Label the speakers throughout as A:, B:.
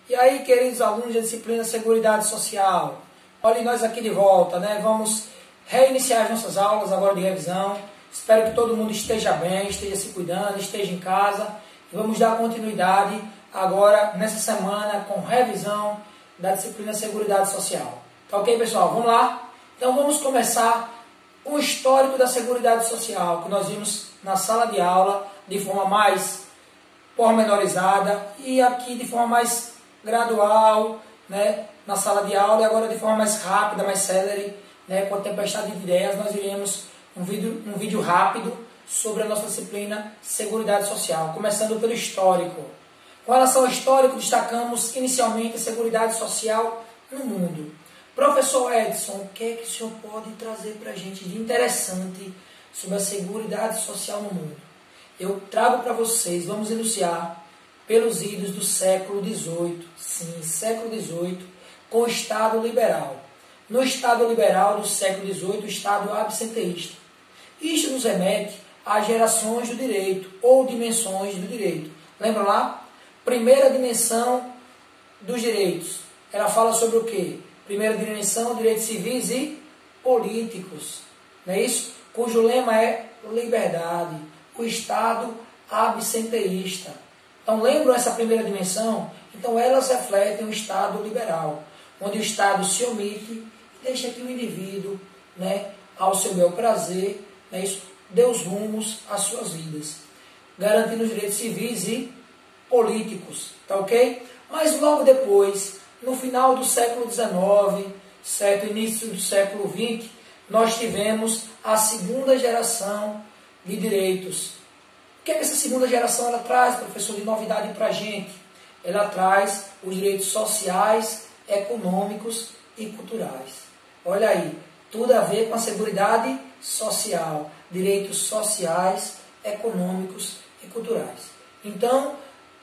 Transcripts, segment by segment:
A: E aí, queridos alunos da disciplina Seguridade Social, olhem nós aqui de volta, né? Vamos reiniciar as nossas aulas agora de revisão. Espero que todo mundo esteja bem, esteja se cuidando, esteja em casa. E vamos dar continuidade agora, nessa semana, com revisão da disciplina Seguridade Social. Tá ok, pessoal? Vamos lá? Então vamos começar com o histórico da Seguridade Social, que nós vimos na sala de aula de forma mais pormenorizada e aqui de forma mais gradual, né, na sala de aula, e agora de forma mais rápida, mais célere, né, com a tempestade de ideias. Nós iremos um vídeo rápido sobre a nossa disciplina Seguridade Social, começando pelo histórico. Com relação ao histórico, destacamos inicialmente a Seguridade Social no mundo. Professor Edson, o que é que o senhor pode trazer para a gente de interessante sobre a Seguridade Social no mundo? Eu trago para vocês, vamos iniciar pelos idos do século XVIII, sim, século XVIII, com o Estado liberal. No Estado liberal do século XVIII, o Estado absenteísta. Isto nos remete às gerações do direito, ou dimensões do direito. Lembram lá? Primeira dimensão dos direitos. Ela fala sobre o quê? Primeira dimensão, direitos civis e políticos. Não é isso? Cujo lema é liberdade. O Estado absenteísta. Então, lembram essa primeira dimensão? Então, elas refletem o Estado liberal, onde o Estado se omite e deixa que o indivíduo, né, ao seu bel prazer, né, isso, dê os rumos às suas vidas, garantindo os direitos civis e políticos. Tá ok? Mas logo depois, no final do século XIX, certo, início do século XX, nós tivemos a segunda geração de direitos. O que é que essa segunda geração ela traz, professor, de novidade para a gente? Ela traz os direitos sociais, econômicos e culturais. Olha aí, tudo a ver com a seguridade social, direitos sociais, econômicos e culturais. Então,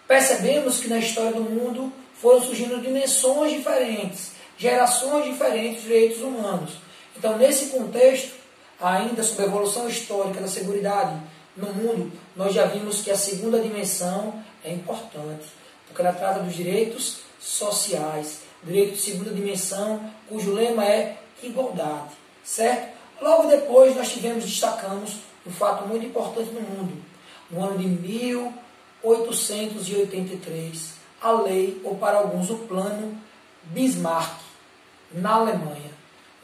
A: percebemos que na história do mundo foram surgindo dimensões diferentes, gerações diferentes de direitos humanos. Então, nesse contexto, ainda sobre a evolução histórica da seguridade no mundo, nós já vimos que a segunda dimensão é importante, porque ela trata dos direitos sociais, direito de segunda dimensão, cujo lema é igualdade, certo? Logo depois nós destacamos um fato muito importante no mundo, no ano de 1883, a lei, ou para alguns o plano Bismarck, na Alemanha.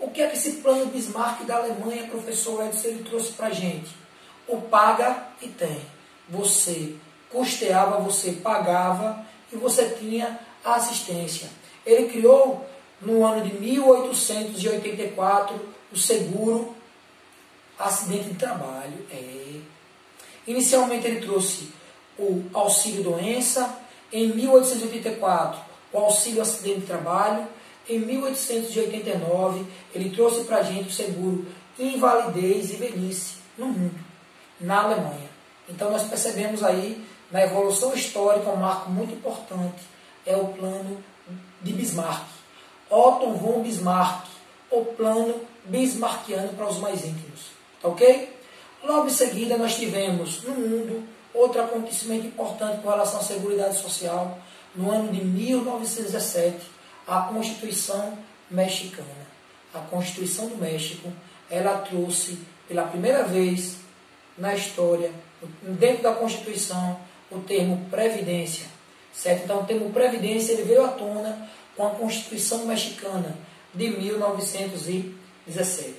A: O que é que esse plano Bismarck da Alemanha, professor Edson, ele trouxe para a gente? O paga e tem. Você custeava, você pagava e você tinha a assistência. Ele criou, no ano de 1884, o seguro acidente de trabalho. Inicialmente ele trouxe o auxílio-doença, em 1884 o auxílio acidente de trabalho, em 1889 ele trouxe para a gente o seguro invalidez e velhice no mundo, na Alemanha. Então nós percebemos aí, na evolução histórica, um marco muito importante, é o plano de Bismarck. Otto von Bismarck, o plano bismarckiano para os mais íntimos. Tá ok? Logo em seguida nós tivemos no mundo outro acontecimento importante com relação à Seguridade Social, no ano de 1917, a Constituição Mexicana. A Constituição do México, ela trouxe pela primeira vez na história, dentro da Constituição, o termo previdência, certo? Então, o termo previdência ele veio à tona com a Constituição Mexicana de 1917.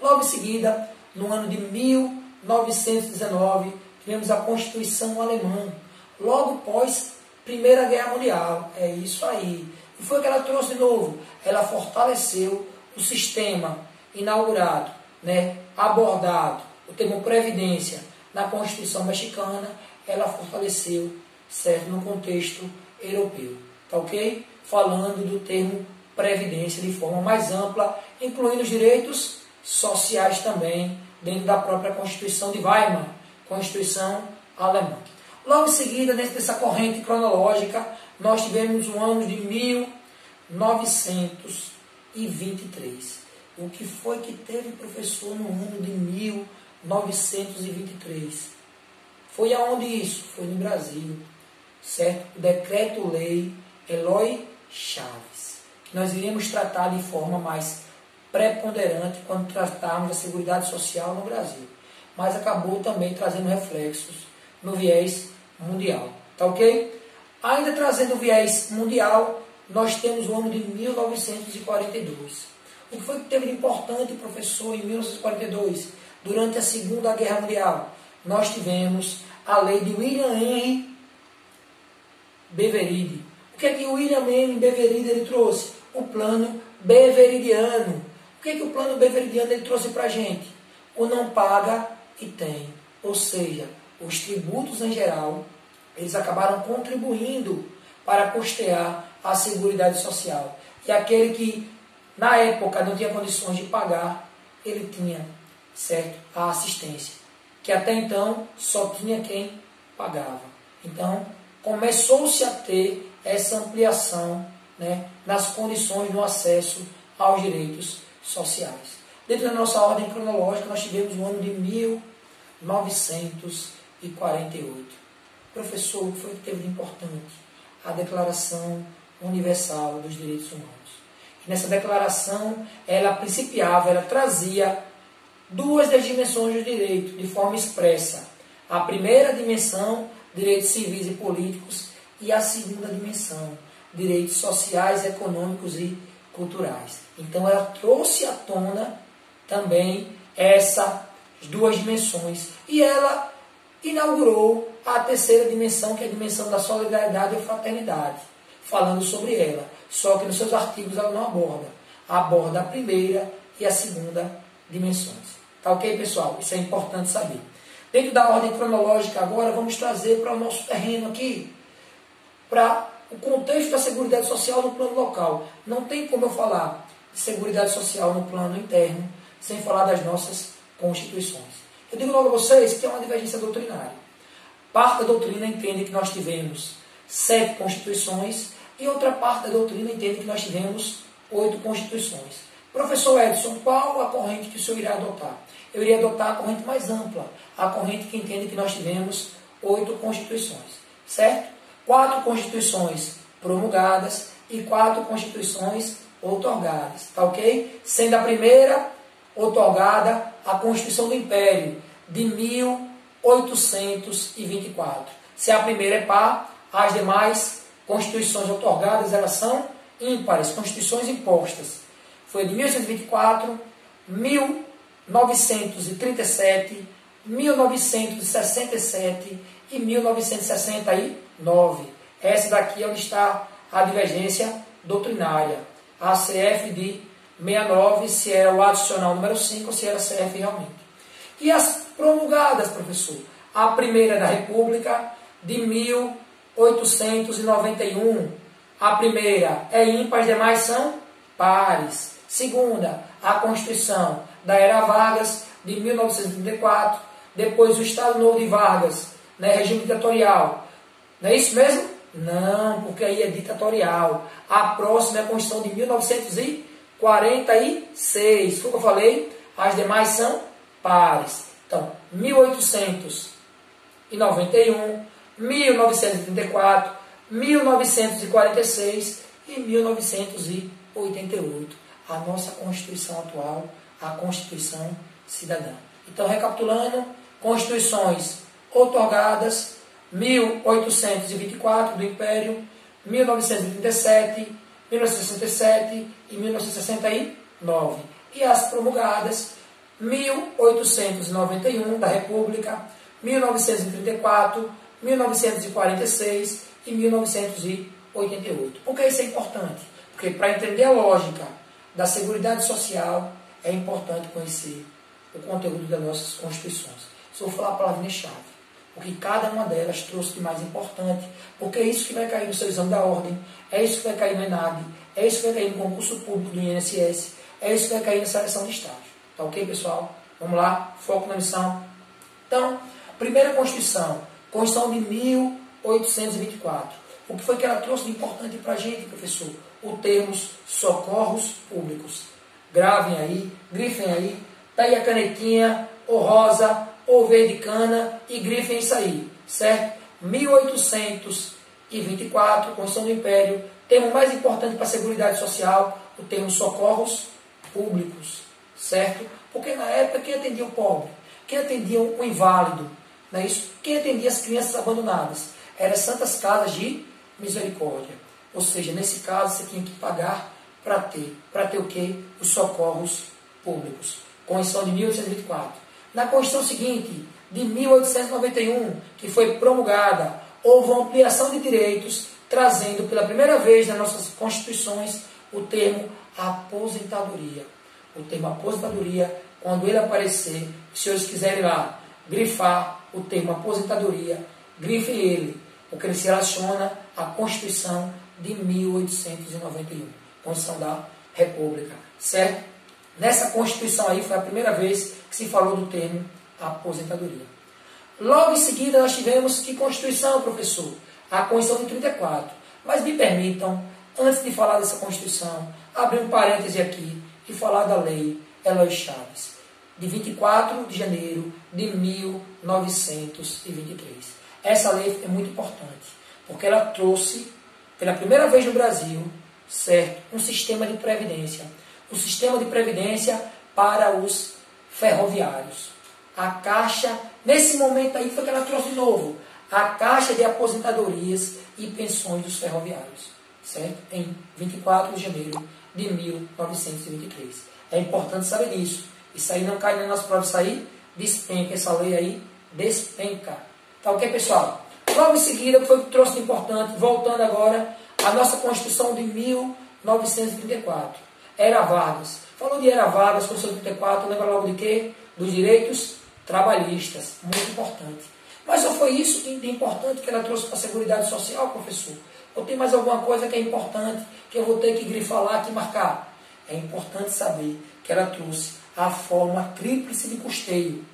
A: Logo em seguida, no ano de 1919, tivemos a Constituição Alemã, logo pós Primeira Guerra Mundial. É isso aí. E foi o que ela trouxe de novo. Ela fortaleceu o sistema inaugurado, né, abordado, o termo previdência na Constituição Mexicana, ela fortaleceu, certo, no contexto europeu. Tá ok? Falando do termo previdência de forma mais ampla, incluindo os direitos sociais também, dentro da própria Constituição de Weimar, Constituição alemã. Logo em seguida, dentro dessa corrente cronológica, nós tivemos o ano de 1923. O que foi que teve, professor, no ano de 1923? Foi aonde isso? Foi no Brasil, certo? O decreto-lei Eloy Chaves, que nós iríamos tratar de forma mais preponderante quando tratarmos da Seguridade Social no Brasil, mas acabou também trazendo reflexos no viés mundial, tá ok? Ainda trazendo o viés mundial, nós temos o ano de 1942. O que foi que teve de importante, professor, em 1942? Durante a Segunda Guerra Mundial, nós tivemos a lei de William Henry Beveridge. O que é que o William Henry Beveridge ele trouxe? O plano beveridiano. O que é que o plano beveridiano ele trouxe para a gente? O não paga e tem. Ou seja, os tributos em geral, eles acabaram contribuindo para custear a Seguridade Social. E aquele que, na época, não tinha condições de pagar, ele tinha, certo, a assistência, que até então só tinha quem pagava. Então, começou-se a ter essa ampliação, né, nas condições do acesso aos direitos sociais. Dentro da nossa ordem cronológica, nós tivemos o ano de 1948. Professor, o que foi que teve de importante? A Declaração Universal dos Direitos Humanos. E nessa declaração, ela principiava, ela trazia duas das dimensões do direito, de forma expressa. A primeira dimensão, direitos civis e políticos, e a segunda dimensão, direitos sociais, econômicos e culturais. Então, ela trouxe à tona também essas duas dimensões. E ela inaugurou a terceira dimensão, que é a dimensão da solidariedade e fraternidade, falando sobre ela. Só que nos seus artigos ela não aborda. Aborda a primeira e a segunda dimensões. Tá ok, pessoal? Isso é importante saber. Dentro da ordem cronológica agora, vamos trazer para o nosso terreno aqui, para o contexto da Seguridade Social no plano local. Não tem como eu falar de Seguridade Social no plano interno, sem falar das nossas constituições. Eu digo logo a vocês que é uma divergência doutrinária. Parte da doutrina entende que nós tivemos 7 constituições e outra parte da doutrina entende que nós tivemos 8 constituições. Professor Edson, qual a corrente que o senhor irá adotar? Eu iria adotar a corrente mais ampla, a corrente que entende que nós tivemos 8 constituições, certo? 4 constituições promulgadas e 4 constituições outorgadas, tá ok? Sendo a primeira outorgada a Constituição do Império, de 1824. Se a primeira é par, as demais constituições outorgadas, elas são ímpares, constituições impostas. Foi de 1824, 1937, 1967 e 1969. Essa daqui é onde está a divergência doutrinária. A CF de 69, se era o adicional número 5 ou se era CF realmente. E as promulgadas, professor? A primeira da República, de 1891. A primeira é ímpar, as demais são pares. Segunda, a Constituição da Era Vargas, de 1934. Depois o Estado Novo de Vargas, né, regime ditatorial. Não é isso mesmo? Não, porque aí é ditatorial. A próxima é a Constituição de 1946. Foi o que eu falei? As demais são pares. Então, 1891, 1934, 1946 e 1988. A nossa Constituição atual, a Constituição Cidadã. Então, recapitulando, constituições outorgadas, 1824 do Império, 1937, 1967 e 1969. E as promulgadas, 1891 da República, 1934, 1946 e 1988. Por que isso é importante? Porque para entender a lógica da Seguridade Social, é importante conhecer o conteúdo das nossas constituições. Se eu falar a palavrinha-chave, o que cada uma delas trouxe de mais importante, porque é isso que vai cair no seu exame da ordem, é isso que vai cair no ENAD, é isso que vai cair no concurso público do INSS, é isso que vai cair na seleção de estágio. Tá ok, pessoal? Vamos lá, foco na missão. Então, primeira Constituição, Constituição de 1824. O que foi que ela trouxe de importante para a gente, professor? O termos socorros públicos. Gravem aí, grifem aí, tá aí a canetinha, ou rosa, ou verde cana, e grifem isso aí, certo? 1824, Constituição do Império, Termo mais importante para a Seguridade Social, o termo socorros públicos, certo? Porque na época quem atendia o pobre, quem atendia o inválido, não é isso? Quem atendia as crianças abandonadas? Eram as Santas Casas de Misericórdia. Ou seja, nesse caso você tinha que pagar para ter o quê? Os socorros públicos. Constituição de 1824. Na Constituição seguinte, de 1891, que foi promulgada, houve uma ampliação de direitos, trazendo pela primeira vez nas nossas constituições o termo aposentadoria. O termo aposentadoria, quando ele aparecer, se os senhores quiserem lá grifar o termo aposentadoria, grifem ele, porque ele se relaciona à Constituição de 1891, Constituição da República, certo? Nessa Constituição aí foi a primeira vez que se falou do termo aposentadoria. Logo em seguida nós tivemos que Constituição, professor? A Constituição de 34. Mas me permitam, antes de falar dessa Constituição, abrir um parêntese aqui e falar da Lei Eloy Chaves, de 24 de janeiro de 1923. Essa lei é muito importante, porque ela trouxe, pela primeira vez no Brasil, certo, um sistema de previdência. Um sistema de previdência para os ferroviários. A Caixa, nesse momento aí foi que ela trouxe de novo, a Caixa de Aposentadorias e Pensões dos Ferroviários, certo? Em 24 de janeiro de 1923. É importante saber disso. Isso aí não cai nas nossas provas, isso aí despenca, essa lei aí despenca. Tá ok, pessoal? Logo em seguida, o que foi que trouxe de importante, voltando agora à nossa Constituição de 1934. Era Vargas. Falou de Era Vargas, Constituição de 34, lembra logo de quê? Dos direitos trabalhistas. Muito importante. Mas só foi isso de importante que ela trouxe para a Seguridade Social, professor? Ou tem mais alguma coisa que é importante que eu vou ter que grifar lá, que marcar? É importante saber que ela trouxe a forma tríplice de custeio.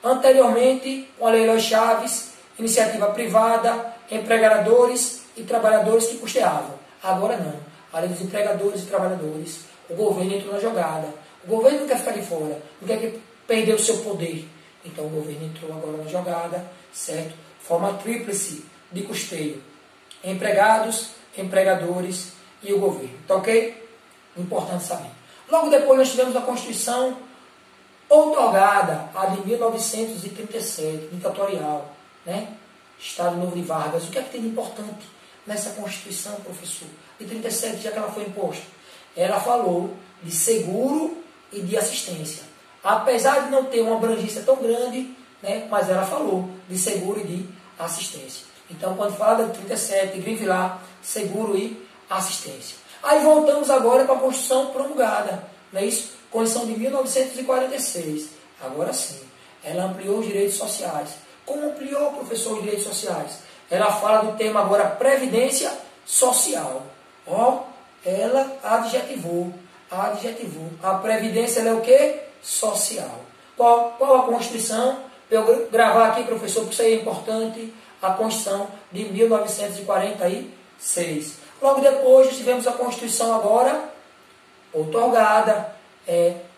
A: Anteriormente, com a Lei Eloy Chaves, iniciativa privada, empregadores e trabalhadores que custeavam. Agora não. Além dos empregadores e trabalhadores, o governo entrou na jogada. O governo não quer ficar de fora, não quer perder o seu poder. Então o governo entrou agora na jogada, certo? Forma tríplice de custeio. Empregados, empregadores e o governo. Tá ok? Importante saber. Logo depois nós tivemos a Constituição outorgada, a de 1937, ditatorial, né? Estado Novo de Vargas. O que é que tem de importante nessa Constituição, professor? De 37, já que ela foi imposta. Ela falou de seguro e de assistência. Apesar de não ter uma abrangência tão grande, né, mas ela falou de seguro e de assistência. Então, quando fala de 37, grife lá, seguro e assistência. Aí voltamos agora para a Constituição promulgada, não é isso? Constituição de 1946. Agora sim, ela ampliou os direitos sociais. Como ampliou, professor, os direitos sociais? Ela fala do tema agora Previdência Social. Ó, ela adjetivou. A Previdência ela é o quê? Social. Qual a Constituição? Para eu gravar aqui, professor, porque isso aí é importante. A Constituição de 1946. Logo depois tivemos a Constituição agora outorgada.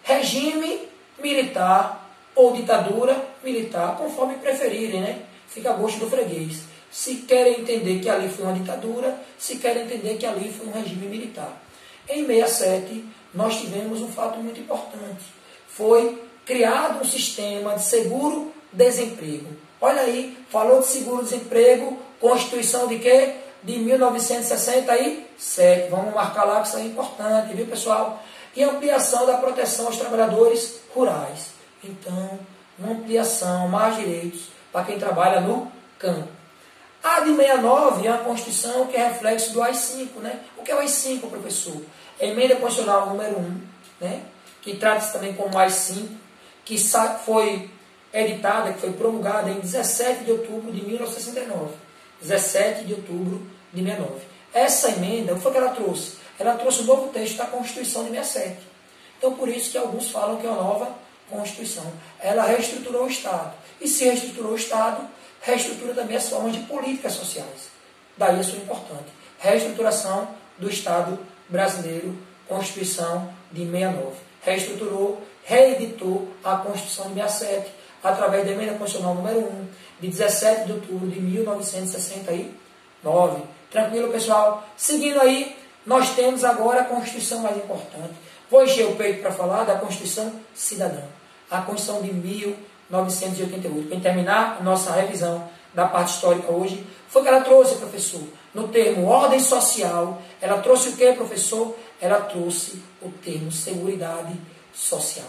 A: Regime militar ou ditadura militar, conforme preferirem, né? Fica a gosto do freguês. Se querem entender que ali foi uma ditadura, se querem entender que ali foi um regime militar. Em 67, nós tivemos um fato muito importante. Foi criado um sistema de seguro-desemprego. Olha aí, falou de seguro-desemprego, Constituição de quê? De 1967. Vamos marcar lá que isso é importante, viu, pessoal? E ampliação da proteção aos trabalhadores rurais. Então, uma ampliação, mais direitos para quem trabalha no campo. A de 69 é uma Constituição que é reflexo do AI-5, né? O que é o AI-5, professor? É a Emenda Constitucional número 1, né? Que trata-se também como AI-5, que foi editada, que foi promulgada em 17 de outubro de 1969. 17 de outubro de 1969. Essa emenda, o que foi que ela trouxe? Ela trouxe um novo texto da Constituição de 67. Então, por isso que alguns falam que é uma nova Constituição. Ela reestruturou o Estado. E se reestruturou o Estado, reestrutura também as formas de políticas sociais. Daí a sua importante. Reestruturação do Estado brasileiro, Constituição de 69. Reestruturou, reeditou a Constituição de 67, através da Emenda Constitucional número 1, de 17 de outubro de 1969. Tranquilo, pessoal? Seguindo aí, nós temos agora a Constituição mais importante. Vou encher o peito para falar da Constituição Cidadã, a Constituição de 1988. Para terminar a nossa revisão da parte histórica hoje, foi que ela trouxe, professor, no termo ordem social, ela trouxe o que, professor? Ela trouxe o termo seguridade social.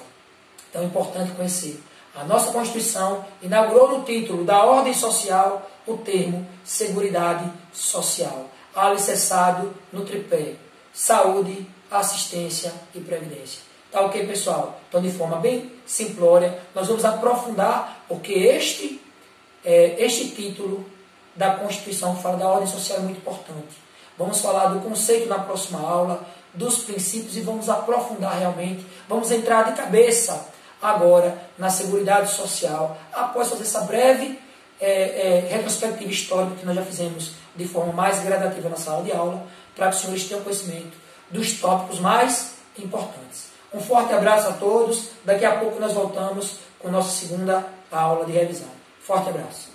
A: Então é importante conhecer. A nossa Constituição inaugurou no título da ordem social o termo seguridade social, alicerçado no tripé saúde, assistência e previdência. Tá ok, pessoal? Então, de forma bem simplória, nós vamos aprofundar, porque este título da Constituição que fala da ordem social é muito importante. Vamos falar do conceito na próxima aula, dos princípios e vamos aprofundar realmente, vamos entrar de cabeça agora na seguridade social, após fazer essa breve retrospectiva histórica que nós já fizemos de forma mais gradativa na sala de aula, para que os senhores tenham conhecimento dos tópicos mais importantes. Um forte abraço a todos, daqui a pouco nós voltamos com nossa segunda aula de revisão. Forte abraço.